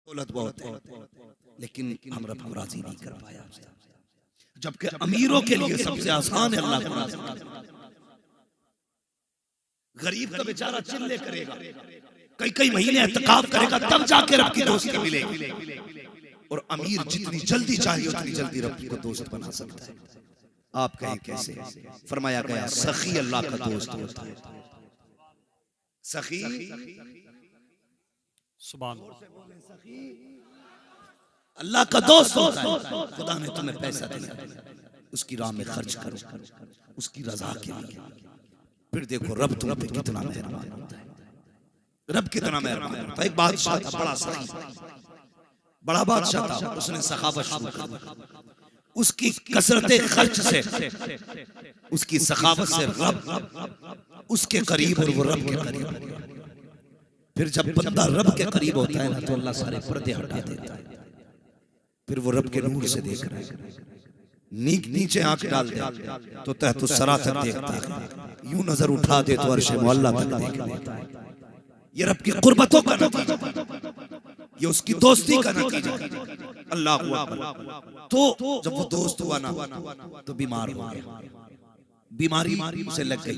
दौलत बहुत है, लेकिन हम रब को राजी नहीं कर पाया। जबकि अमीरों के लिए सबसे आसान है अल्लाह को राजी करना। गरीब का बेचारा चिल्ले करेगा, कई कई महीने एहतिकाफ करेगा, तब जाके रब की दोस्ती मिलेगी। और अमीर जितनी जल्दी चाहिए उतनी जल्दी रब को दोस्त बना सकता है। आप कहें कैसे? फरमाया गया सखी अल्लाह का दोस्त होता है। सखी, सुभान अल्लाह का दोस्त होता है। खुदा ने तुम्हें पैसा दिया, उसकी राह में खर्च करो, उसकी रजा के लिए। फिर देखो रब तुम पे कितना मेहरबान होता है। रब कितना मेहरबान होता है। एक बादशाह था, बड़ा सखी, बड़ा बादशाह था। उसने सखावत शुरू कर दी। उसकी कसरते खर्च से, उसकी सखावत से रब उसके करीब और वो रब के करीब। फिर जब बंदा रब के करीब होता है ना, तो अल्लाह सारे पर्दे हटा देता है। फिर वो रब के नूर से देख रहा है। नीचे आंख डाल दे तो तहत सरा तक देखता है, यूं नजर उठा दे तो अर्श मुअल्ला तक देख लेता है। ये रब की कुर्बतों का नतीजा, ये उसकी दोस्ती का नतीजा। अल्लाह अकबर। तो जब वो दोस्त हुआ ना, तो बीमार हो गया, बीमारी उसे लग गई।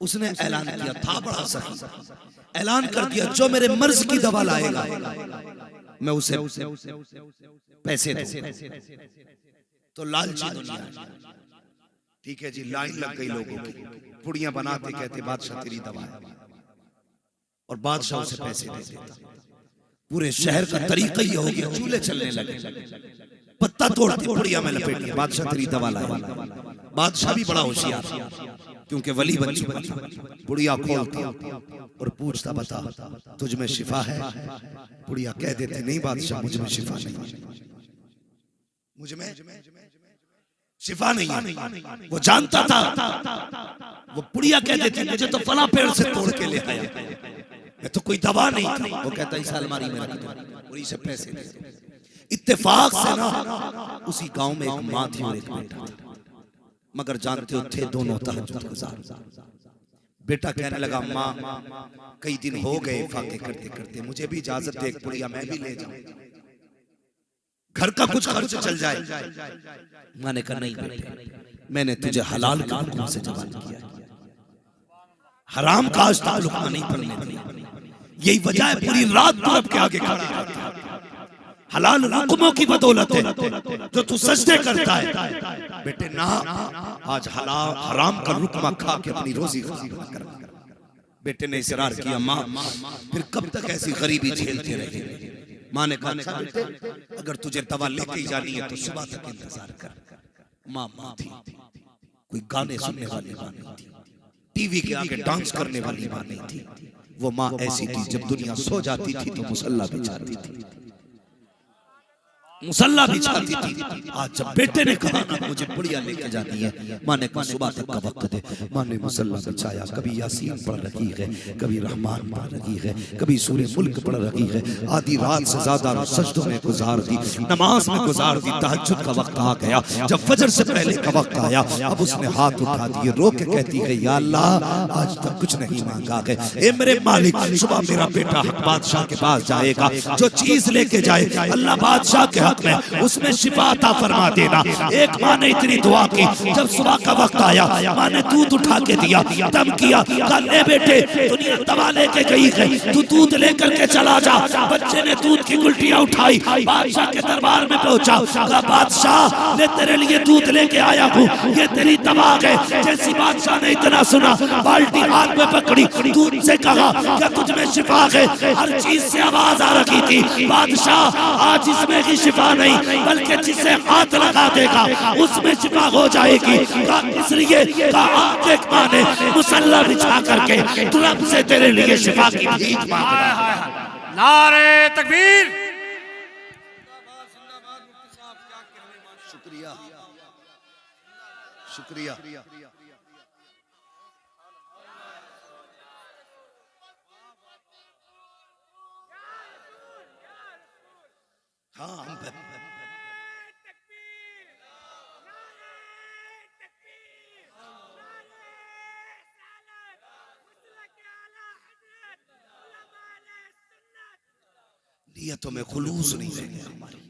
उसने ऐलान किया, था बड़ा सही, ऐलान कर दिया जो मेरे मर्ज की दवा लाएगा मैं उसे पैसे दूं। तो लालची दुनिया, ठीक है जी, लाइन लग गई लोगों की, पुड़ियां बनाते कहते बादशाह तेरी दवा है, और बादशाह उसे पैसे दे देता। पूरे शहर का तरीका ही हो गया, चूल्हे चलने लगे, पत्ता तोड़ते पुड़िया में लपेट, बादशाह तेरी दवा लाया। बादशाह भी बड़ा होशियार, क्योंकि वली बन चुका था। पुड़िया खोलता और पूछता, बता तुझ में शिफा है? पुड़िया कह देते, नहीं बादशाह मुझ में शिफा नहीं, मुझ में शिफा नहीं है। वो जानता था, वो पुड़िया कह देती मुझे तो फला पेड़ से तोड़ के ले आया, मैं तो कोई दवा नहीं थी। वो कहता इस अलमारी में रख दो और इसे पैसे दे दो। इत्तेफाक से ना उसी गांव में एक माँ थी और एक बेटा था, मगर जानते हो थे दोनों तहज्जुद गुजार। बेटा कहने लगा, माँ कई दिन हो गए फाके करते करते, मुझे भी इजाजत दे, पुड़िया मैं भी ले जाऊं, घर का कुछ खर्च चल जाए। मैंने कहा नहीं बेटे, मैंने तुझे हलाल के हुक्म से जवान किया, हराम का आज तक लुक़मा नहीं पड़ने दिया। यही वजह है पूरी रात तू रब के आगे खड़ा रहता है। हलाल हुक्मों की बदौलत है जो तू सजदे करता है। बेटे ना, आज हलाल हराम का लुक़मा खा के अपनी रोजी कर। बेटे ने इसरार किया, माँ फिर कब तक ऐसी गरीबी झेलते रहेंगे? माँ ने कहा, अच्छा बेटे अगर तुझे दवा लेके ही जानी है तो सुबह तक इंतजार कर। माँ थी, कोई गाने सुनने वाली माँ नहीं थी, टीवी के आगे डांस करने वाली माँ नहीं थी। वो माँ ऐसी थी, जब दुनिया सो जाती थी तो मुसल्ला बिछाती थी, मुसल्ला बिछाती थी। आज जब बेटे ने कहा ना मुझे पुड़िया लेके जानी है, माँ ने कहा सुबह तक का वक्त दे। माँ ने मुसल्ला बिछाया, कभी यासीन पढ़ रही है, कभी रहमान पढ़ रही है, कभी सूरे मुल्क पढ़ रही है। आधी रात से ज्यादा सजदों में गुजार दी, नमाज में गुजार दी। तहज्जुद का वक्त आ गया, जब फजर से पहले का वक्त आया, अब उसने हाथ उठा दिए, रो के कहती है, या अल्लाह आज तक कुछ नहीं मांगा है, ए मेरे मालिक सुबह मेरा बेटा हक बादशाह के पास जाएगा, जो चीज लेके जाए अल्लाह बादशाह के में उसमें शिफा अता फरमा देना। एक माँ ने इतनी दुआ की, जब सुबह का वक्त आया माँ ने दूध उठा के दिया, दम किया, कहा ले बेटे दुनिया दवा लेके गई है, तू दूध लेकर के चला जा। बच्चे ने दूध की उल्टियां उठाई, बादशाह के दरबार में पहुंचा, कहा बादशाह मैं तेरे लिए दूध लेके आया हूँ, ये तेरी दवा है। जैसी बादशाह ने इतना सुना, बाल्टी हाथ में पकड़ी, दूध से कहा क्या तुझ में शिफा है? हर चीज से आवाज आ रही थी, बादशाह आज इसमें ही शिफा नहीं, बल्कि जिसे हाथ लगा देगा उसमें शिफा हो जाएगी। इसलिए एक माँ ने मुसल्ला बिछा करके रब से तेरे लिए शिफा की भीख मांगी। नारे तकबीर। शुक्रिया शुक्रिया। हाँ हम नीयतों में खुलूस नहीं रहेंगे, हमारी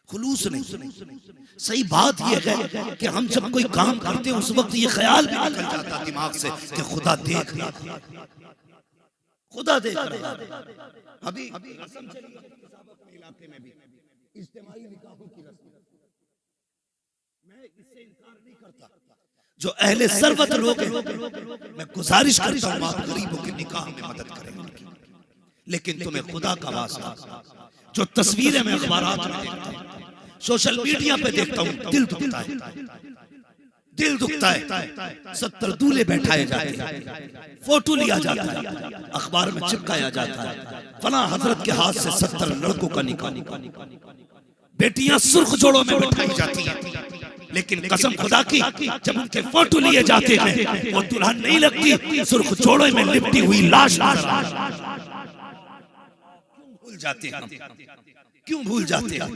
खुलूस नहीं। सही बात यह है कि हम जब कोई काम करते हैं उस वक्त ये ख्याल भी निकल जाता दिमाग से कि खुदा देख रहा है, खुदा देख रहा है। अभी रस्म चली अपने इलाके में भी इज्तिमाई निकाहों की रस्म, मैं इससे इनकार नहीं करता। जो अहले सरवत लोग हैं मैं गुजारिश करता हूं आप गरीबों के निकाह में मदद करें, लेकिन तुम्हें खुदा का वास्ता, जो तस्वीरें मैं अखबारात में देखता हूं, सोशल मीडिया पे देखता हूं, दिल दुखता है, दिल दुखता है। 70 दूल्हे बैठाए जाते हैं, फोटो लिया जाता है, अखबार में चिपकाया जाता है, फला हजरत के हाथ से 70 लड़कों का निकाह, बेटियां सुर्ख जोड़ों में बैठाई जाती हैं, लेकिन कसम खुदा की जब उनके फोटो लिए जाते हैं वो दुल्हन नहीं लगती, सुर्ख जोड़ों में लिपटी हुई लाश। भूल जाते हैं, क्यों भूल जाते हैं?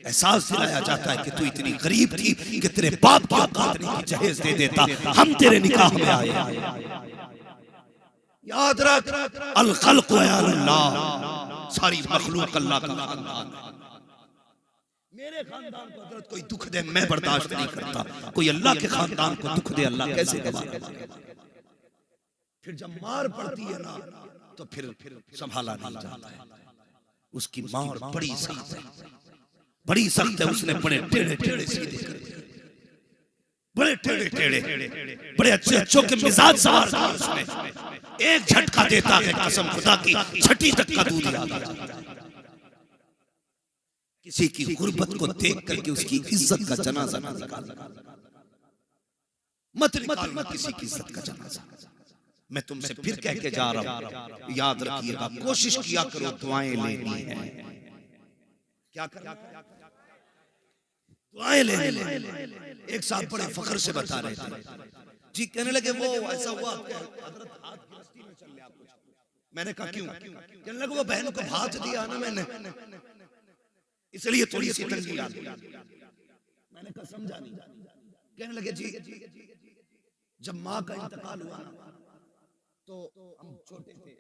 एहसास दिलाया जाता है कि तू इतनी गरीब थी कि तेरे बाप की औकात नहीं की जहेज दे देता, हम तेरे निकाह में आए। याद रख, अल खल्क़ व अल्लाह, सारी मखलूक अल्लाह का खानदान है। मेरे खानदान को हजरत कोई दुख दे मैं बर्दाश्त नहीं करता, कोई अल्लाह के खानदान को दुख दे अल्लाह कैसे गवाए? फिर जब मार पड़ती है ना तो फिर संभाला नहीं जाता है। उसकी मार बड़ी सख्त है, बड़ी सख्त है। उसने बड़े टेढ़े टेढ़े सीधे कर दिए, बड़े टेढ़े टेढ़े, बड़े अच्छे अच्छों के मिजाज सवार किए उसने। एक झटका देता है कसम खुदा की छठी तक का दूध याद आ जाता है। किसी की गुर्बत को देख करके उसकी इज्जत का जनाजा ना निकालना, मत निकालना किसी की इज्जत का जनाजा। मैं तुमसे फिर कह के जा रहा हूं, याद रखिएगा, कोशिश किया करो दुआएं लेनी है। क्या करना? दुआएं लेनी। एक साहब बड़े फख्र से बता रहे थे जी, कहने लगे वो ऐसा हुआ हजरत हाथ गृहस्थी में चल गया कुछ। मैंने कहा क्यों? कहने लगे वो बहन को भात दिया ना मैंने, इसलिए थोड़ी सी तंगी आ गई। मैंने कहा समझा नहीं। कहने लगे जी जब माँ का इंतकाल हुआ ना तो हम छोटे थे,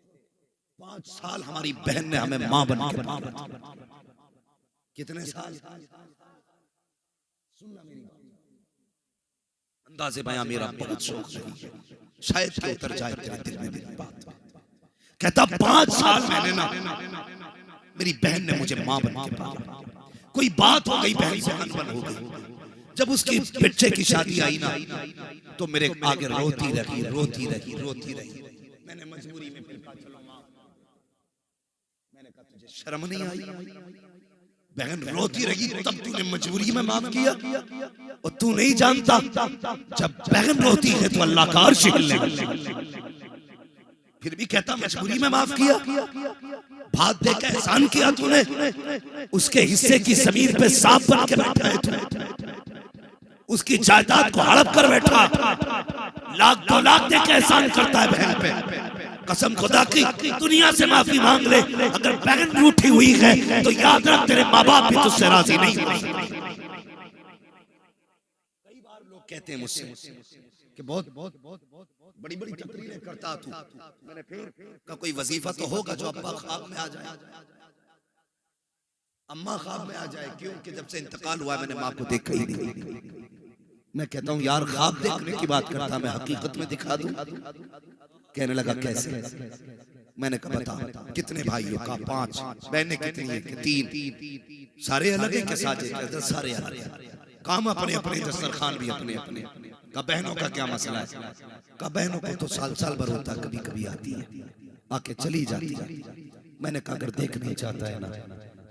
5 साल हमारी बहन ने हमें माँ बन के पाला। कितने साल? सुनना मेरी बात, अंदाज़े बयां मेरा बहुत शौक नहीं है, शायद कि उतर जाए तेरे दिल में मेरी बात। कहता 5 साल मैंने ना, मेरी बहन ने मुझे माँ बन के पाला। कोई बात हो गई, बहन से अनबन हो गई। जब उसकी बच्चे की शादी आई ना तो मेरे आगे रोती रही, रोती रही, रोती रही। मैंने मजबूरी में फिर कहा चलो माँ। मैंने कहा तुझे शर्म नहीं आई? बहन रोती रही तब तूने मजबूरी में माफ किया, और तू नहीं जानता जब बहन रोती है तो अल्लाह का अर्श हिलने। फिर भी कहता मजबूरी में माफ किया। भात दे के एहसान किया तूने, उसके हिस्से की जमीन पे सांप बन के बैठा है तू, उसकी जायदाद को हड़प कर बैठा, लाख 2 लाख दे के एहसान करता है बहन पे। कसम खुदा की दुनिया से माफी मांग ले, अगर बहन रूठी हुई है तो याद रख तेरे माँ बाप भी तुझसे राजी नहीं। कई बार लोग कहते हैं मुझसे कि बहुत बड़ी बड़ी तकरीरें करता तू। मैंने फिर का कोई वजीफा तो होगा जो अब्बा ख्वाब में आ जाए, अम्मा ख्वाब में आ जाए। क्यों कि जब से इंतकाल हुआ मैंने माँ को देखा ही नहीं। मैं कहता हूँ यार ख्वाब देखने की बात करता, मैं हकीकत में दिखा दूं। कहने लगा कैसे? मैंने कहा बता कितने भाइयों का? 5। बहनें कितनी है? 3। सारे अलग है के साजे? सारे अलग है। काम अपने अपने, दस्तरखान भी अपने अपने। का बहनों का क्या मसला है? का बहनों को तो साल साल भर होता, कभी कभी आती है, आके चली जाती है। मैंने कहा अगर देखना चाहता है ना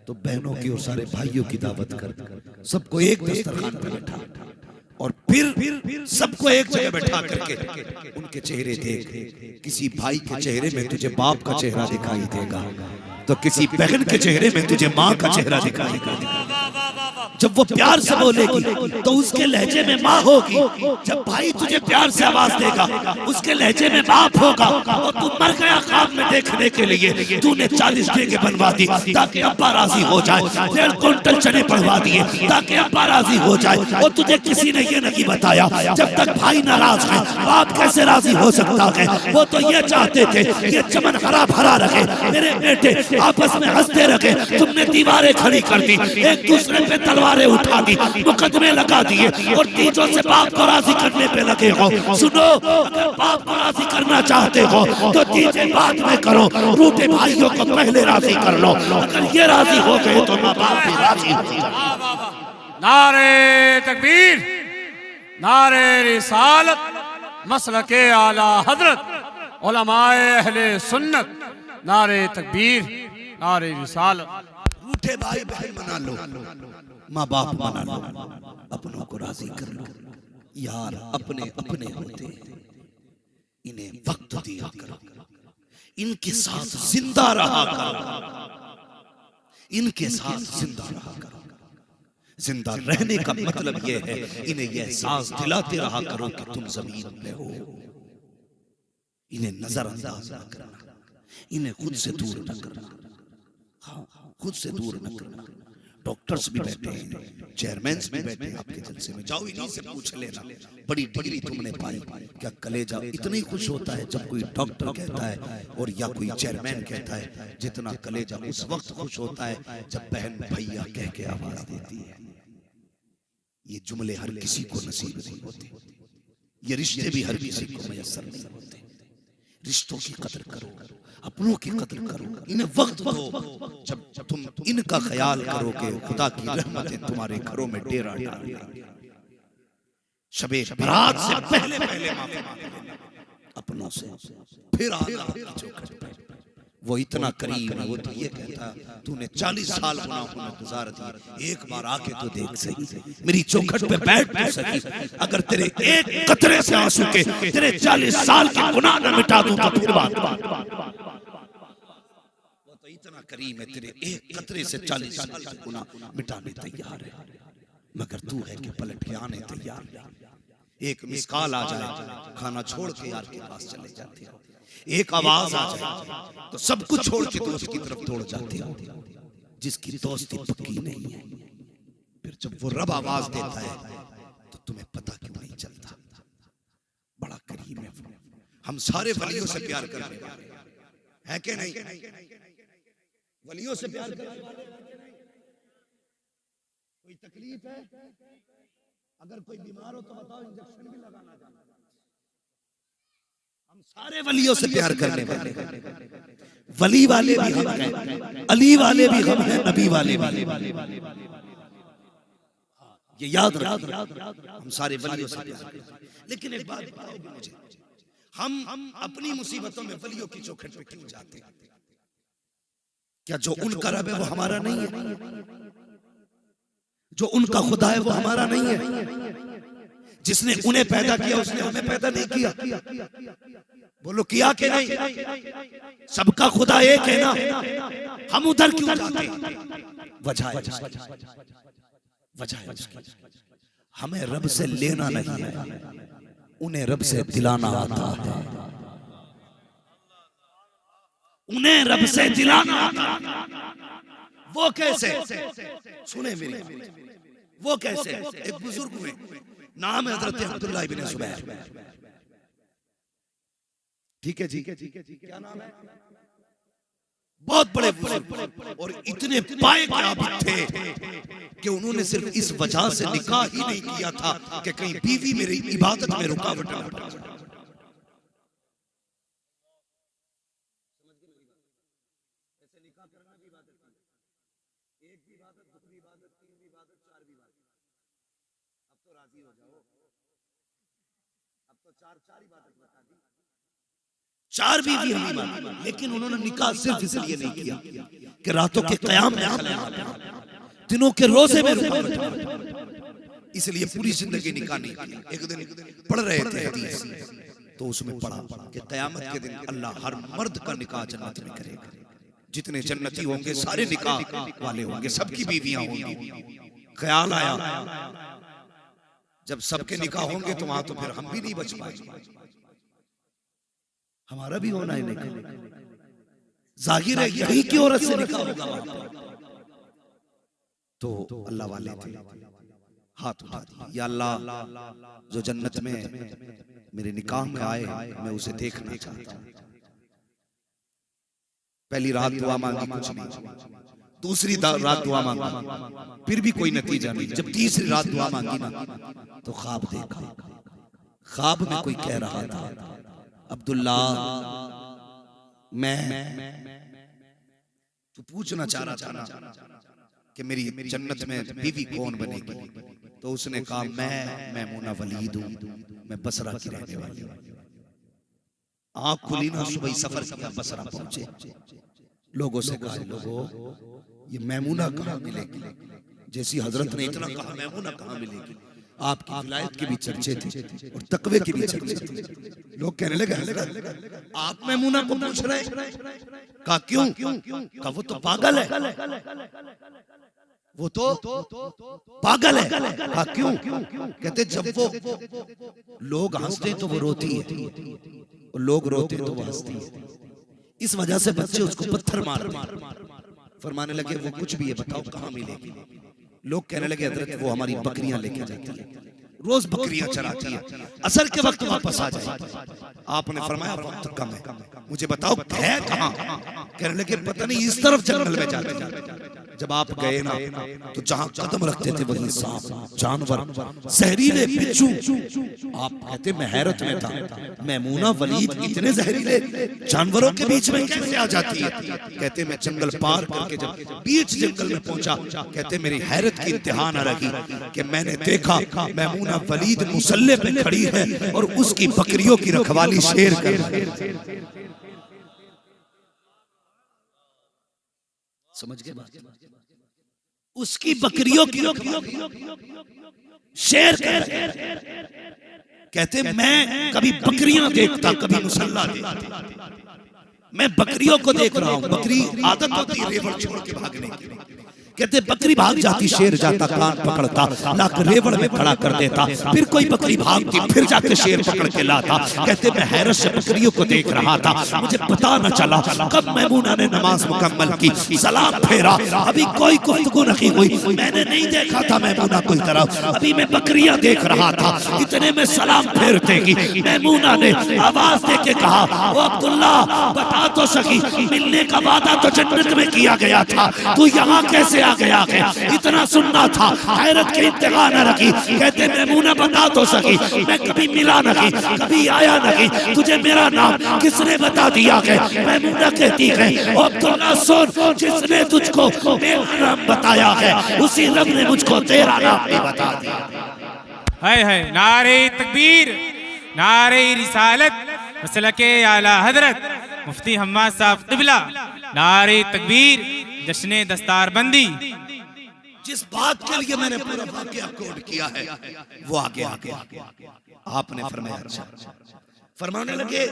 तो बहनों की और सारे भाइयों की दावत कर, सबको एक दस्तरखान पर बैठा और फिर सबको एक जगह बैठा करके उनके चेहरे देख। किसी भाई के चेहरे में तुझे बाप का चेहरा दिखाई देगा, तो किसी बहन के चेहरे में तुझे माँ का चेहरा दिखाई देगा। जब वो प्यार से बोलेगी तो उसके लहजे में माँ होगी। जब भाई तुझे प्यार से आवाज देगा उसके लहजे में बाप होगा। और तू मर गया ख्वाब में देखने के लिए, तूने 40 डेगे बनवा दी ताकि अब्बा राजी हो जाए, 1.5 क्विंटल चने पढ़वा दिए ताकि अब्बा राजी हो जाए। और तुझे किसी ने ये नहीं बताया जब तक भाई नाराज है बाप कैसे राजी हो सकता है। वो तो ये चाहते थे ये चमन हरा भरा रखे, मेरे बेटे आपस में हंसते रखे। तुमने दीवारें खड़ी कर दी, एक दूसरे पे तलवारें उठा दी, मुकदमे लगा दिए और तीजों से बाप को राजी करने पे लगे हो। सुनो, अगर बाप को राजी करना चाहते हो तो तीजे बाद में करो, रूठे भाइयों को पहले राजी कर लो। अगर ये राजी हो गए तो माँ बाप भी राजी हो जाए। नारे तकबीर, नारे रिसालत, मसलके आला हजरत, उलमाए अहले सुन्नत, नारे तकबीर, नारे रिसालत। रूठे भाई भाई मना लो, माँ बाप मना लो, अपनों को राजी कर लो। यार अपने अपने होते हैं, इन्हें वक्त दिया करो, इनके साथ जिंदा रहा करो, इनके साथ जिंदा रहा करो। जिंदा रहने का मतलब यह है इन्हें यह एहसास दिलाते रहा करो कि तुम जमीन पे हो। इन्हें नजरअंदाज न करना, इन्हें खुद से दूर न करना। हाँ, खुद से दूर न करना। डॉक्टर्स भी बैठे हैं, चेयरमैन भी बैठे हैं आपके जलसे में, जाओ इन्हीं से पूछ लेना बड़ी डिग्री तुमने पाई क्या। कलेजा इतना ही खुश होता है जब कोई डॉक्टर कहता है और या कोई चेयरमैन कहता है, जितना कलेजा उस वक्त खुश होता है जब बहन भैया कह के आवाज देती है। ये जुमले हर किसी को नसीब नहीं होते, ये रिश्ते भी हर किसी को मयसर नहीं होते। रिश्तों की कदर करो, अपनों की कदर करो, इन्हें वक्त दो। जब तुम इनका ख्याल करोगे खुदा की रहमतें तुम्हारे घरों में डेरा डालेंगी। शबे बारात से पहले पहले माफी मांगो अपनों से, फिर आना चौखट पे। वो इतना करीब है, वो तो ये कहता तूने 40 साल गुनाहों में गुजार दिए, एक बार आके तो देख सही, मेरी चौखट पे बैठ तो सही। अगर तेरे एक कतरे से आंसू के तेरे 40 साल के गुनाह न मिटा दूं तो फिर बात। वो तो इतना करीम है, तेरे एक कतरे से 40 साल के गुनाह मिटाने तैयार है, मगर तू है कि पलट के आने तैयार है। एक मिसकाल आ जाए खाना छोड़ के यार के पास चले जाते हो, एक आवाज आ जाए तो सब कुछ छोड़ के दोस्त की तरफ दौड़ जाते हो, जिसकी दोस्ती पक्की नहीं है। फिर जब वो रब आवाज देता है तो तुम्हें पता क्यों नहीं चलता। बड़ा करीम है। हम सारे वलियों से प्यार करने वाले हैं कि नहीं? वलियों से प्यार करने वाले। कोई तकलीफ है? अगर कोई बीमार हो तो बताओ, इंजेक्शन भी लगाना चाहता। हम सारे वलियों से प्यार करने वाले, वली वाले भी हम हैं, अली वाले भी हम हैं, नबी वाले भी। ये याद रखिए, हम सारे वलियों से प्यार करते हैं। लेकिन एक बात बताओगे मुझे, हम अपनी मुसीबतों में वलियों की चौखट पे क्यों जाते हैं? क्या जो उनका रब है वो हमारा नहीं है? जो उनका खुदा है वो हमारा नहीं है? जिसने उन्हें पैदा किया उसने हमें पैदा नहीं किया? बोलो किया कि नहीं? सबका खुदा एक है ना, हम उधर क्यों जाते हैं? वजह है हमें रब से लेना नहीं है, उन्हें रब से दिलाना आता है। उन्हें रब से दिलाना आता है। वो कैसे? सुने मेरी, वो कैसे? एक बुजुर्ग हुए, नाम है हजरत अब्दुल्लाह इब्न जुबैर। ठीक है जी, क्या नाम है? बहुत बड़े बुजुर्ग और इतने पाए काबिल थे कि उन्होंने सिर्फ इस वजह से निकाह ही नहीं किया था कि कहीं बीवी मेरी इबादत में रुकावट न पड़ जाए। चार बीवी हमें मानी, लेकिन उन्होंने निकाह सिर्फ इसलिए नहीं किया कि रातों के क़याम में, दिनों के रोजे में रुकावट, इसलिए पूरी जिंदगी निकाह नहीं किया। एक दिन पढ़ रहे थे हदीस, तो उसमें पढ़ा कि क़यामत के दिन अल्लाह हर मर्द का निकाह जन्नत में करेगा। जितने जन्नती होंगे सारे निकाह वाले होंगे, सबकी बीवियां होंगी। ख्याल आया जब सबके निकाह होंगे तो वहां तो फिर हम भी नहीं बच पाएंगे, हमारा भी होना है निकाह। जाहिर है यही की औरत से निकाह होगा वहां पर। तो अल्लाह वाले थे, हाथ उठा दिया, या अल्लाह जो जन्नत में मेरे निकाह में आए मैं उसे देखना चाहता हूं। पहली रात दुआ मांगी, कुछ नहीं। दूसरी रात दुआ मांगी, फिर भी कोई नतीजा नहीं। जब तीसरी रात दुआ मांगी ना तो ख्वाब देखा। ख्वाब में कोई कह रहा था, अब्दुल्ला मैं तू पूछना चाह रहा था ना कि मेरी जन्नत में बीवी कौन बनेगी, तो उसने कहा मैं मैमूना वलीद हूं, मैं बसरा की रहने वाली हूं। आंख खुली ना, सुबह सफर किया, बसरा पहुंचे। लोगों से कहा, लोगों ये मैमूना कहाँ मिलेगी? जैसी हजरत ने इतना कहा मैमूना कहाँ मिलेगी, आपकी विलायत के भी चर्चे थे और तकवे के भी चर्चे थे। लोग कहने लगे हजरत आप मैमूना को पूछ रहे? कहा क्यों? कहा वो तो पागल है, वो तो पागल है। कहा क्यों? कहते जब वो लोग हंसते तो वो रोती है और लोग रोते तो वो हंसती है। इस वजह से बच्चे उसको पत्थर मार फरमाने लगे वो कुछ भी है, बताओ कहाँ मिलेगी? लोग कहने लगे हजरत वो हमारी बकरियां लेके जाती है, रोज बकरियां चराती है, असर के वक्त वापस आ जाए। आपने फरमाया वक्त कम है, मुझे बताओ है कहाँ? कहने लगे पता नहीं, इस तरफ जंगल में जाते हैं। जब आप गए ना तो जहां कदम रखते थे वही सांप, जानवर, जहरीले बिच्छू। आप कहते मैं हैरत में था, मैमूना वलीद इतने जहरीले जानवरों के बीच में कैसे आ जाती है? कहते मैं जंगल पार करके जब बीच जंगल में पहुंचा, कहते मेरी हैरत की इंतहा न रही कि मैंने देखा मैमूना वलीद मुसल्ले पे खड़ी है और उसकी बकरियों की रखवाली शेर कर रही है। समझ गए बात? उसकी बकरियों की शेर कहते मैं कभी बकरियां देखता, कभी मुसल्ला देखता। मैं बकरियों को देख रहा हूं। बकरी आदत होती है रेवड़ छोड़ के भागने की। कहते बकरी भाग जाती, शेर जाता, कान पकड़ता, लाकर रेवड़ में खड़ा कर देता, फिर कोई बकरी भागती, फिर जाके शेर पकड़ के लाता। कहते मैं हैरत से बकरियों को देख रहा था, मुझे पता न चला कब मैमूना ने नमाज मुकम्मल की, सलाम फेरा, अभी कोई गुफ्तगू नहीं हुई, मैंने नहीं देखा था मैमूना कोई तरफ, अभी मैं बकरियां देख रहा था, इतने में सलाम फेर देगी। मैमूना ने आवाज दे के कहा, ओ अब्दुल्ला बता तो सकी, मिलने का वादा तो जन्नत में किया गया था, तू यहाँ कैसे आ गया है? इतना सुनना था, हैरत की इंतहा न रखी। कहते मैमूना बता तो सकी, मैं कभी मिला नहीं, कभी आया नहीं, तुझे मेरा नाम किसने बता दिया है? मैमूना कहती है अब्दुल्ला सुन, जिसने तुझको मेरा नाम बताया है उसी रब ने मुझको तेरा नाम भी बता दिया। है नारे तकबीर, नारे रिसालत, मसलके आला हजरत मुफ्ती हम्माद साहब क़िबला, नारे तकबीर, जश्ने दस्तारबंदी। जिस बात के लिए मैंने पूरा वाक़या कोड किया है वो आगे आपने फरमाया। अच्छा फरमाने लगे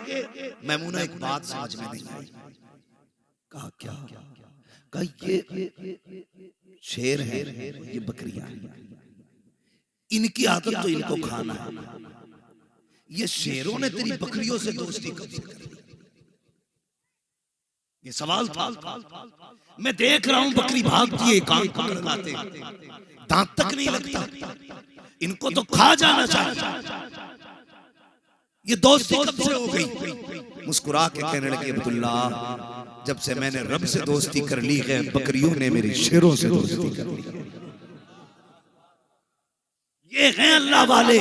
मैमूना एक बात समझ में नहीं आई। कहा क्या? कहा ये शेर है, ये बकरियां, इनकी आदत तो इनको खाना है, ये शेरों ने तेरी बकरियों से दोस्ती कब से कर ली? ये सवाल था। मैं देख रहा हूं बकरी भागती है, कान पकड़ लाते, दांत तक नहीं लगता, इनको तो खा जाना चाहिए, ये दोस्ती कब से हो गई? मुस्कुरा के कहने लगे अब्दुल्ला जब से मैंने रब से दोस्ती कर ली है, बकरियों ने मेरी शेरों से दोस्ती कर ली। ये हैं अल्लाह वाले,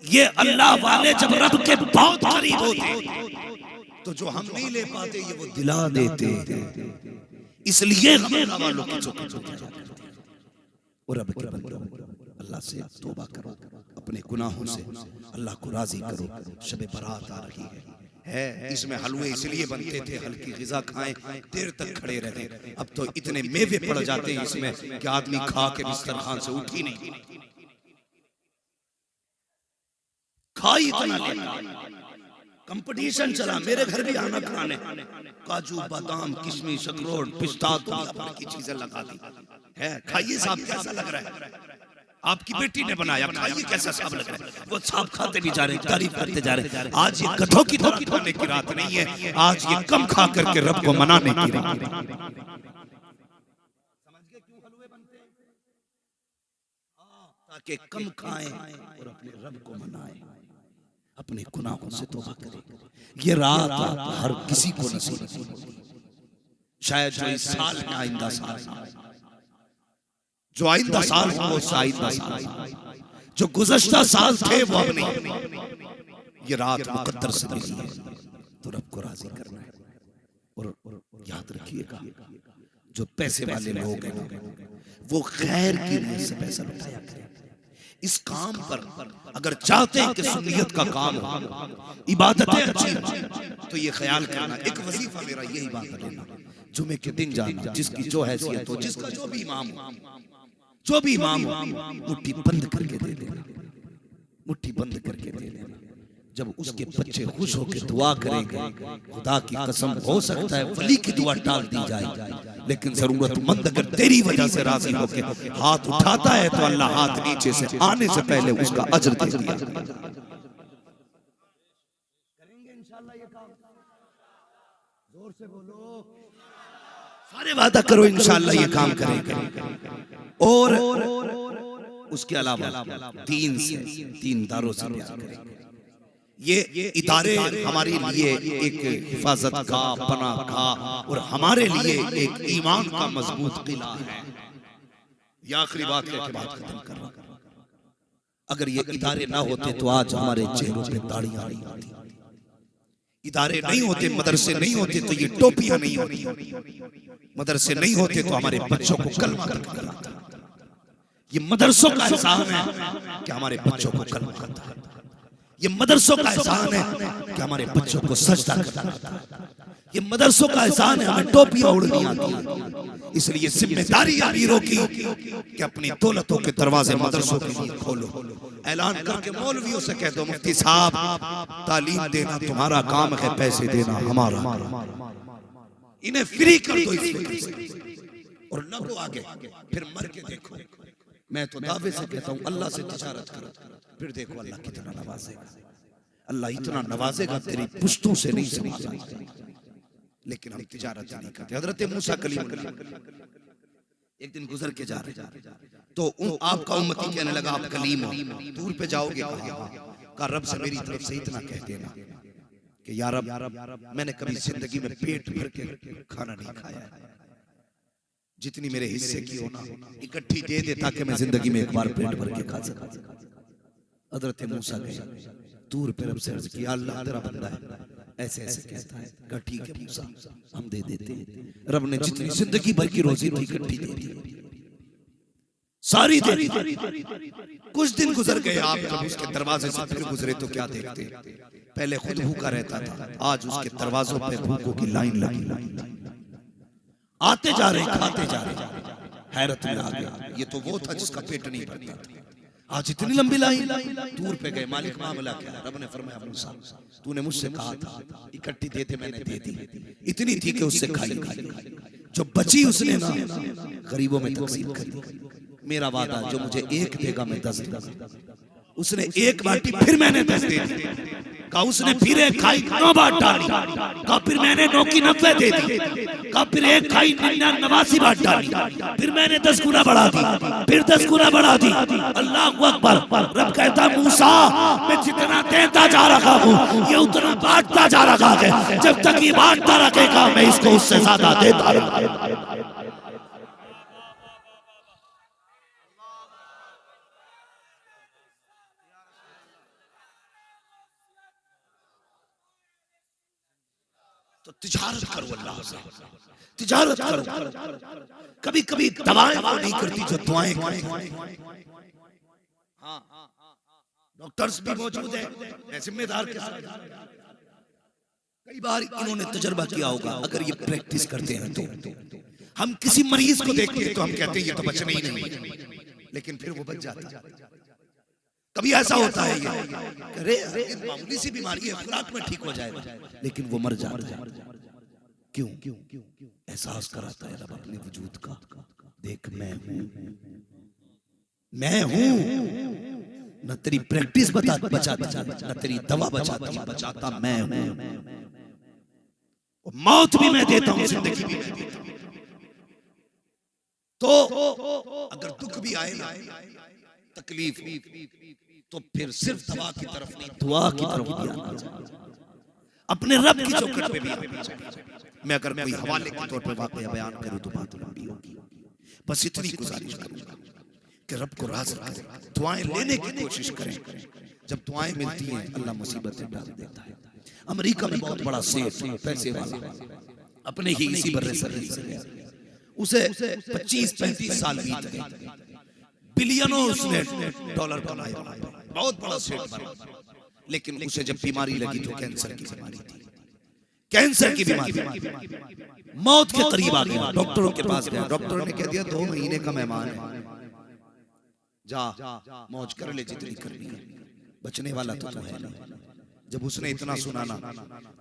ये अल्लाह वाले जब रब के बहुत करीब होते तो जो हम नहीं ले पाते ये वो दिला देते, इसलिए अल्लाह वालों की चुप और रब के बंदों अल्लाह से तौबा करो, अपने गुनाहों से अल्लाह को राजी करो। शब बारात आ रही है, इसमें हलवे इसलिए बनते थे हल्की ग़िज़ा खाएं, देर तक खड़े रहे। अब तो इतने मेवे पड़ जाते हैं इसमें कि आदमी खा के बिस्तरखान से उठ ही नहीं, खाई इतना लेना। कंपटीशन चला, मेरे घर भी आना खाने, काजू बादाम किशमिश अखरोट पिस्ता दुनिया भर की चीजें लगा दी है। खाइए साहब, कैसा लग रहा है? आपकी बेटी ने बनाया, खाइए कैसा साहब लग रहा है। वो साहब खाते भी जा रहे हैं, तारीफ करते जा रहे हैं। आज ये गधों की तरह खाने की रात नहीं है, आज ये कम खा करके रब को मनाने की रात है। समझ गए क्यों हलवे बनते हैं? ताकि कम खाएं और अपने रब को मनाएं, अपने गुनाहों से तौबा करें। ये रात हर किसी को नसीब नहीं। शायद जो इस साल में आइंदा साल, जो आइंदा साल हो वो आइंदा साल, जो गुज़श्ता साल थे वो अब नहीं। ये रात मुकद्दर से मिली है तो रब को राजी करना है। और याद रखिएगा, जो पैसे वाले लोग हैं वो खैर की नीयत से पैसा लुटाया करें। इस काम पर अगर चाहते हैं कि सुन्नियत का काम हो, इबादतें अच्छी हो, तो ये ख्याल करना, एक वजीफा मेरा यही बात लेना, जुमे के दिन जाना, जिसकी जो हैसियत हो, जिसका जो भी इमाम हो, जो भी इमाम हो, मुट्ठी बंद करके दे देना, मुट्ठी बंद करके दे देना। जब उसके बच्चे खुश होकर दुआ करेंगे, खुदा की कसम हो सकता है वली की दुआ टाल दी जाए, लेकिन जरूरतमंद अगर तेरी वजह से राजी होकर हाथ उठाता है तो अल्लाह हाथ नीचे से आने से पहले उसका अजर दे दिया। करेंगे इंशाअल्लाह ये काम, जोर से बोलो, सारे वादा करो इंशाअल्लाह ये काम करेंगे। और उसके अलावा तीन दारों से प्यार करेंगे। ये इदारे हमारे लिए एक हिफाजत का, पनाह का और हमारे लिए एक ईमान का मजबूत किला है। ये आखिरी बात कहकर बात खत्म कर रहा हूं। अगर ये इदारे ना होते तो आज हमारे चेहरों पे दाढ़ियां नहीं होती। इदारे नहीं होते, मदरसे नहीं होते तो ये टोपियां नहीं होती। मदरसे नहीं होते तो हमारे बच्चों को कलमा करके आता। ये मदरसों का एहसान है कि हमारे बच्चों को कलमा करता है। ये मदरसों का एहसान है कि हमारे बच्चों को सजदा करना आता है। ये मदरसों का एहसान है हमें टोपियां उड़नी आती हैं। इसलिए जिम्मेदारी अमीरों की कि अपनी दौलतों के दरवाजे मदरसों के लिए खोलो। ऐलान करके मौलवियों से कह दो, मुफ्ती साहब तालीम देना तुम्हारा काम है, पैसे देना हमारा। इन्हें फ्री कर दो इस फिक्र से और लगो आगे, फिर मर के देखो। मैं तो दावे से कहता हूँ अल्लाह से तिजारत करो, फिर देखो अल्लाह कितना नवाजेगा। अल्लाह इतना नवाजेगा तेरी पुश्तों से नहीं समझ। लेकिन हम तिजारत नहीं करते। हजरत मूसा कलीमुल्लाह एक दिन गुजर के जा रहे तो आपका उम्मती कहने लगा आप कलीम हो, दूर पे जाओगे, कहा रब से मेरी तरफ से इतना कह देना कि या रब मैंने कभी जिंदगी में पेट भर के खाना नहीं खाया, जितनी मेरे हिस्से की हो ना इकट्ठी दे दे ताकि मैं जिंदगी में एक बार पेट भर के खा सकूं। हजरत मूसा गए, दूर पे रब से अर्ज किया, अल्लाह तेरा बंदा है ऐसे ऐसे कहता है। कहा ठीक है मूसा हम दे देते हैं। रब ने जितनी जिंदगी भर की रोजी थी इकट्ठी दे दी, सारी दे दी। कुछ दिन गुजर गए, आप जब उसके दरवाजे से फिर गुजरे तो क्या देखते, पहले खुद भूखा रहता था, आज उसके दरवाजों पे भूखों की लाइन लगी। आते जा रहे खाते जा रहे, हैरत में आ गया ये तो वो था जिसका पेट नहीं भरता था, आज इतनी लंबी लाइन। दूर पे गए, मालिक मामला क्या? रब ने फरमाया मूसा तूने मुझसे कहा था इकट्ठी देते, मैंने दे दी, इतनी थी कि उससे खाई, जो बची उसने ना गरीबों में तकसीम कर दी। मेरा वादा जो मुझे एक देगा मैं 10 दूंगा। उसने एक बाटी फिर मैंने 10 दे दी। कहा उसने फिर एक खाई 9 बार डाली। कहा फिर मैंने 9 की 90 दे दी। कहा फिर एक खाई 89 बार डाली। फिर मैंने 10 गुना बढ़ा दी, फिर 10 गुना बढ़ा दी। अल्लाह अकबर। रब कहता मूसा मैं जितना देता जा रहा हूँ ये उतना बांटता जा रहा है, जब तक ये बांटता रखेगा मैं इसको उससे ज्यादा देता रहूंगा। तो तिजारत करो अल्लाह से, तिजारत करो। कभी कभी दवाएं नहीं करती जो दुआएं करती। हाँ डॉक्टर्स भी मौजूद है जिम्मेदार के साथ। कई बार इन्होंने तजर्बा किया होगा, अगर ये प्रैक्टिस करते हैं तो हम किसी मरीज को देखते हैं तो हम कहते हैं ये तो बचना ही नहीं, लेकिन फिर वो बच जाता है। कभी ऐसा होता है ये मामूली सी बीमारी है खुराक में ठीक हो जाएगा, लेकिन वो मर जाता है। क्यों? एहसास कराता है रब अपने वजूद का। देख मैं हूं। न तेरी प्रैक्टिस बचाती, न तेरी दवा बचाती, बचाता मैं हूं। मौत भी मैं देता हूं, जिंदगी भी मैं देता हूं। तो अगर दुख भी आए ना, तकलीफ तो फिर सिर्फ दवा की तरफ नहीं, दुआ की तरफ भी आना चाहिए। अपने रब की चौखट पे भी आना चाहिए। मैं अगर कोई हवाले के तौर पे वाकया बयान करूं तो बात लंबी होगी। बस इतनी गुजारिश करूंगा कि रब को राज़ी करें, दुआएं लेने की कोशिश करें। जब दुआएं मिलती हैं अल्लाह मुसीबतें डाल देता है। अमेरिका में बहुत बड़ा सेठ, पैसे वाला, अपने ही इसी बर्रे सरहद से गया। उसे 25-35 साल बीत गए, बिलियनों उसने डॉलर कमाए, बहुत बड़ा सेठ बना। लेकिन उसे जब बीमारी लगी तो कैंसर की बीमारी थी। कैंसर की बीमारी, मौत के करीब आ गया। डॉक्टरों के पास गया, डॉक्टर ने कह दिया 2 महीने का मेहमान है, जा मौज कर ले जितनी करनी है, बचने वाला तो है नहीं। जब उसने इतना सुना ना,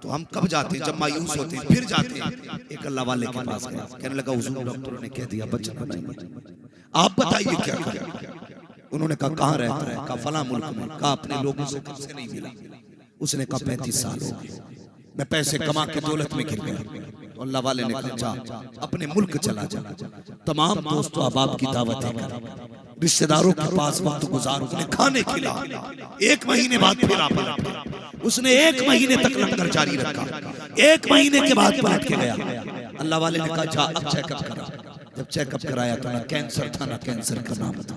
तो हम कब जाते, जब मायूस होते हैं फिर जाते हैं। एक अल्लाह वाले के पास गया, कहने लगा हुजूर डॉक्टरों ने कह दिया बचना नहीं, आप बताइए क्या करें। उन्होंने कहा कहाँ रहता है, कहा फला मुल्क में, कहा अपने लोगों से कब से नहीं मिला। उसने कहा 35 साल हो गए, मैं पैसे कमा के दौलत में गिर गया। अल्लाह वाले ने कहा जा अपने मुल्क चला जा, तमाम दोस्तों अहबाब की दावतें कर, रिश्तेदारों के पास वक्त गुजार, उन्हें खाने खिला। 1 महीने बाद फिर आप उसने 1 महीने तक लंगर जारी रखा। 1 महीने के बाद पलट के गया। अल्लाह वाले ने कहा जा अब चेकअप करा। जब चेकअप कराया तो ना कैंसर था, ना कैंसर का नाम था।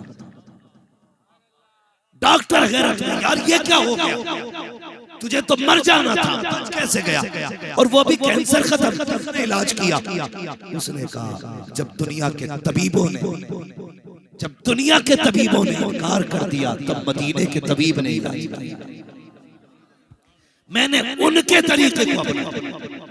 डॉक्टर हैरान, यार ये क्या हो गया, तुझे तो मर जाना था, कैसे गया। और वो भी कैंसर खत्म, उसने इलाज किया। उसने कहा जब दुनिया के तबीबों ने इनकार कर दिया, तब मदीने के तबीब ने इलाज किया। मैंने उनके तरीके को अपनाया।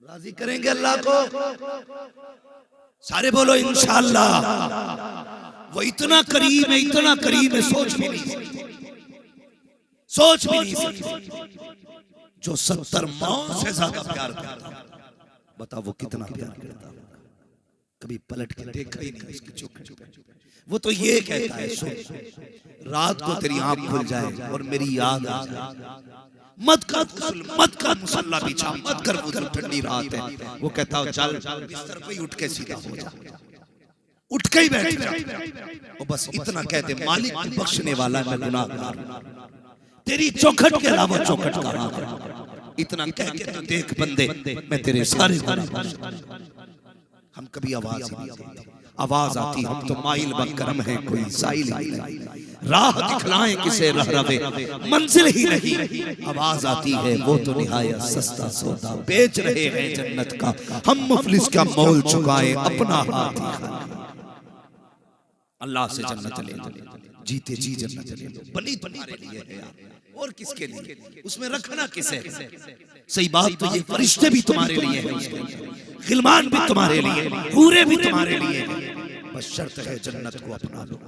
राजी करेंगे अल्लाह को, सारे बोलो इंशाअल्लाह। वो इतना करीम है, इतना करीम है, सोच भी नहीं सकते। जो 70 मौत से ज्यादा प्यार करता, बता वो कितना प्यार करता। कभी पलट के देखा ही नहीं उसकी चौखट। वो तो ये कहता है सुन, रात को तेरी आंख खुल जाए और मेरी याद आ जाए, मत कर मुसल्ला बिछा, मत कर, उधर ठंडी रात है। वो कहता है चल बिस्तर पे उठ के सीधा हो जा, उठ के ही बैठ जा। और बस इतना कहते मालिक बख्शने वाला मैं गुनाहगार, तेरी चौखट के अलावा चौखट कहां है। इतना कह के तो देख बंदे मैं तेरे सारे गुनाह। हम कभी आवाज नहीं देते, आवाज आती हम तो माइल बकरम है, कोई साइल ही नहीं, राह दिखलाएं किसे रह रवे, मंजिल ही नहीं। आवाज आती है वो तो निहायत सस्ता सौदा, बेच रहे हैं जन्नत का हम, मुफलिस का मोल चुकाए अपना हाथ ही खाए। अल्लाह से जन्नत ले लो, जीते जी जन्नत ले लो, बनी तुम्हारे लिए है और किसके लिए, उसमें रखना किसे। सही बात तो ये फरिश्ते भी तुम्हारे लिए हैं, गिलमान भी तुम्हारे लिए, पूरे भी तुम्हारे लिए, बस शर्त है जन्नत को अपना लो।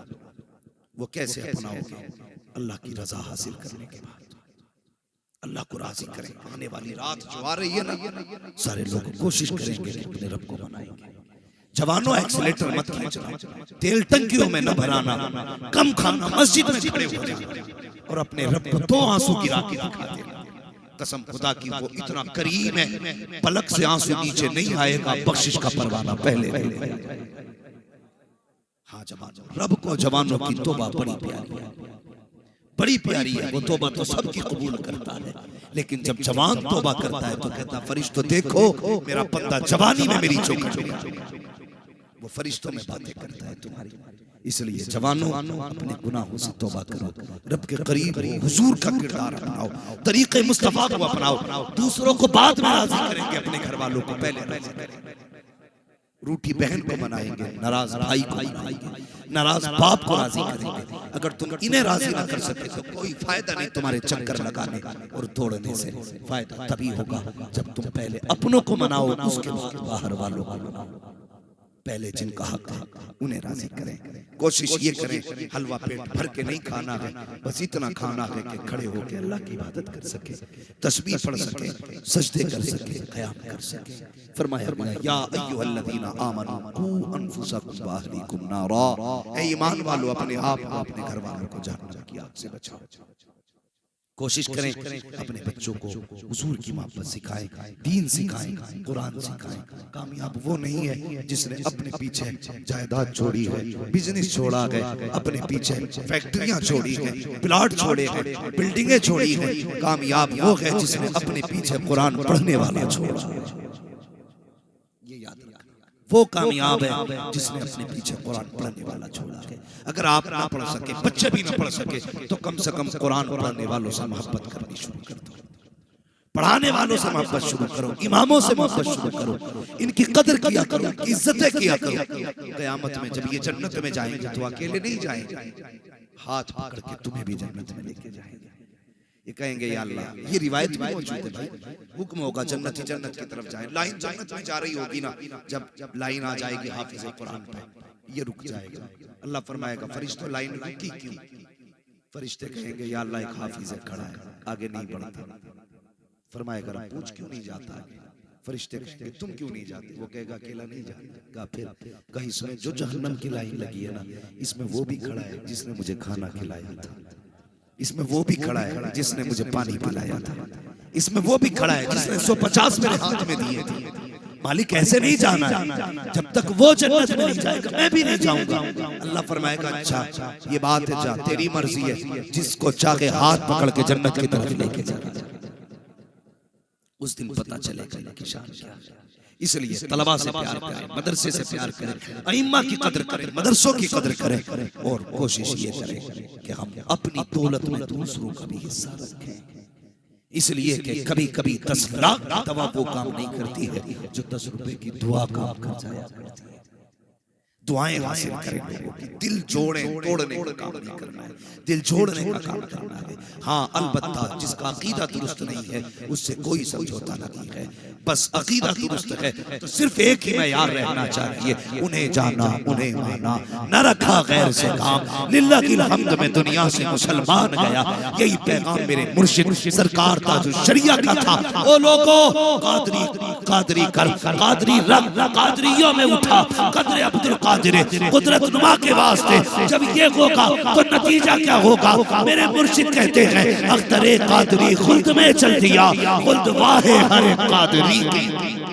वो कैसे अपनाओगे, अल्लाह की रजा हासिल करने के बाद। अल्लाह को राजी करें। आने वाली रात जो आ रही है ना, सारे लोग कोशिश करेंगे कि अपने रब को मनाएंगे। जवानों एक्सीलेटर मत खींचना, तेल टंकियों में न भराना, कम खाना, मस्जिद में खड़े हो जाना और अपने रब को 2 आंसू गिरा के दिखा देना। कसम खुदा की वो इतना करीम है, पलक से आंसू नीचे नहीं आएगा, बख्शिश का परवाना पहले। हाँ जवान, रब को जवानों की तौबा बड़ी प्यारी है, बड़ी प्यारी है। वो तौबा तो सबकी कबूल करता है, लेकिन जब जवान तौबा करता है तो कहता फरिश्तों देखो मेरा बंदा जवानी में मेरी चौखट में, वो फरिश्तों में बातें करता है तुम्हारी। इसलिए जवानों अपने गुनाहों से तौबा करो, रब के करीब हो, हुजूर का किरदार अपनाओ, तरीके मुस्तफा को अपनाओ। दूसरों को बाद में राजी करेंगे, अपने घर वालों को पहले राजी करेंगे। रूठी बहन को मनाएंगे, नाराज भाई को मनाएंगे, नाराज बाप को राजी करेंगे। अगर तुम इन्हें राजी ना कर सके तो कोई फायदा नहीं तुम्हारे चक्कर लगाने और तोड़ने से। फायदा तभी होगा जब तुम पहले अपनों को मनाओ, उसके बाद बाहर वालों को मनाओ। पहले जिनका हक है उन्हें राजी करें। कोशिश ये करें हलवा पेट भर के नहीं खाना है, बस इतना खाना है कि खड़े होकर अल्लाह की इबादत कर सके, तस्बीह पढ़ सके, सजदे कर सके, क़याम कर सके। फरमाया या अय्युहल्लज़ीना आमनू कू अनफुसकुम व अहलीकुम नारा, ऐ ईमान वालों अपने आप को अपने घर वालों को जहन्नम की आग से बचाओ। कोशिश करें अपने बच्चों को हुजूर की मोहब्बत सिखाएं, दीन सिखाएं, कुरान सिखाएं। कामयाब वो नहीं है जिसने अपने पीछे जायदाद छोड़ी है, बिजनेस छोड़ा है, अपने पीछे फैक्ट्रियां छोड़ी है, प्लॉट छोड़े हैं, बिल्डिंगें छोड़ी हैं। कामयाब वो है जिसने अपने पीछे कुरान पढ़ने वाले छोड़ा। ये याद रखना, वो कामयाब है जिसने अपने पीछे कुरान पढ़ने वाला छोड़ा है। अगर आप ना पढ़ सके, बच्चे भी ना पढ़ सके, तो कम से कम कुरान पढ़ने वालों से मोहब्बत करनी शुरू कर दो, पढ़ाने वालों से मोहब्बत शुरू करो, इमामों से मोहब्बत शुरू करो, इनकी कदर किया करो, इज्जतें किया करो। क़यामत में जब ये जन्नत में जाएंगे तो अकेले नहीं जाएंगे, हाथ पकड़ के तुम्हें भी जन्नत में लेके जाएंगे। ये कहेंगे या अल्लाह, ये रिवायत भी मौजूद है भाई, हुक्म होगा जन्नत ही जन्नत की तरफ जाए। लाइन जन्नत में जा रही होगी ना, जब लाइन आ जाएगी हाफिज कुरान पे, ये रुक जाएगा। अल्लाह फरमाएगा फरिश्तों लाइन रुकी क्यों? फरिश्ते कहेंगे या अल्लाह एक हाफिज खड़ा है, आगे नहीं बढ़ता। फरमाएगा पूछ क्यों नहीं जाता? फरिश्ते कहेंगे तुम क्यों नहीं जाते? वो कहेगा अकेला नहीं जाता। फिर कहीं इसमें जो जहन्नम की लाइन लगी है ना, इसमें वो भी खड़ा है जिसने मुझे खाना खिलाया था, इसमें वो भी खड़ा है जिसने मुझे पानी पिलाया था, इसमें वो भी खड़ा है जिसने 150 मेरे हाथ में दिए थे। मालिक ऐसे नहीं जाना है, जब तक वो जन्नत में नहीं जाएगा मैं भी नहीं जाऊंगा। अल्लाह फरमाएगा अच्छा ये बात है, जा तेरी मर्जी है, जिसको चाहे हाथ पकड़ के जन्नत की तरफ लेके जाना। उस दिन पता चलेगा इनकी शान क्या है। इसलिए तलबा से प्यार करें, मदरसे से प्यार करें, अइम्मा की कदर करें, मदरसों की कदर करें, और कोशिश ये करें कि हम अपनी दौलत में दूसरों का भी हिस्सा रखें। इसलिए कि कभी कभी 10 लाख दवा वो काम नहीं करती है जो 10 रुपए की दुआ काम कर जाया करती है। दुआएं हासिल करें लोगों की, दिल जोड़े तोड़ने का काम नहीं करना है, दिल जोड़ने का काम करना है। हाँ अलबत्ता जिसका अकीदा दुरुस्त नहीं है उससे कोई समझौता नहीं है। बस अकीदा दुरुस्त है तो सिर्फ एक ही मयार रहना चाहिए, उन्हें जाना उन्हें माना, न रखा गैर से काम। लिल्लाह की हम्द में दुनिया से मुसलमान गया, यही पैगाम मेरे मुर्शिद सरकार का जो शरिया का था। ओ लोगों कादरी कादरी कर, कादरी रंग कादरियों में उठा, कदर अब्दुल कुदरत नुमा के वास्ते। जब ये होगा तो नतीजा क्या होगा? मेरे मुर्शिद कहते हैं अख्तरे कादरी खुल्द में चल दिया, खुल्द वाहे हर कादरी की।